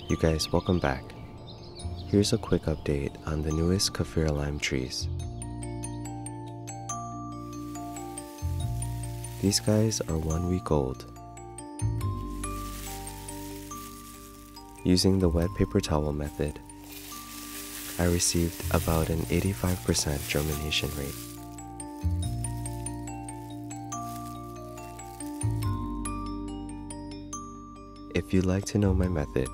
You guys, welcome back. Here's a quick update on the newest Kaffir lime trees. These guys are 1 week old. Using the wet paper towel method, I received about an 85% germination rate. If you'd like to know my method,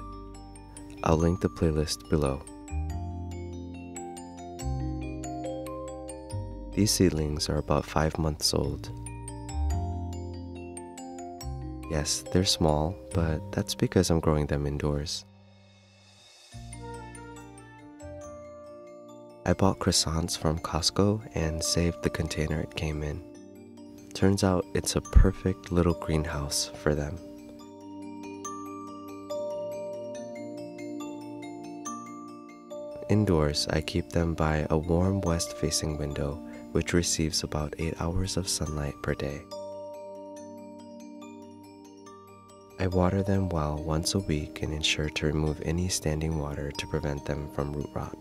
I'll link the playlist below. These seedlings are about 5 months old. Yes, they're small, but that's because I'm growing them indoors. I bought croissants from Costco and saved the container it came in. Turns out it's a perfect little greenhouse for them. Indoors, I keep them by a warm west-facing window, which receives about 8 hours of sunlight per day. I water them well once a week and ensure to remove any standing water to prevent them from root rot.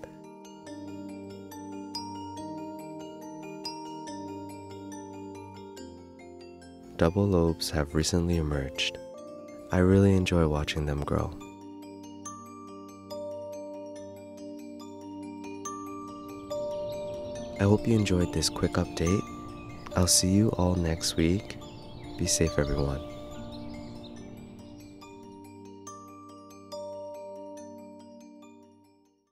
Double lobes have recently emerged. I really enjoy watching them grow. I hope you enjoyed this quick update. I'll see you all next week. Be safe, everyone.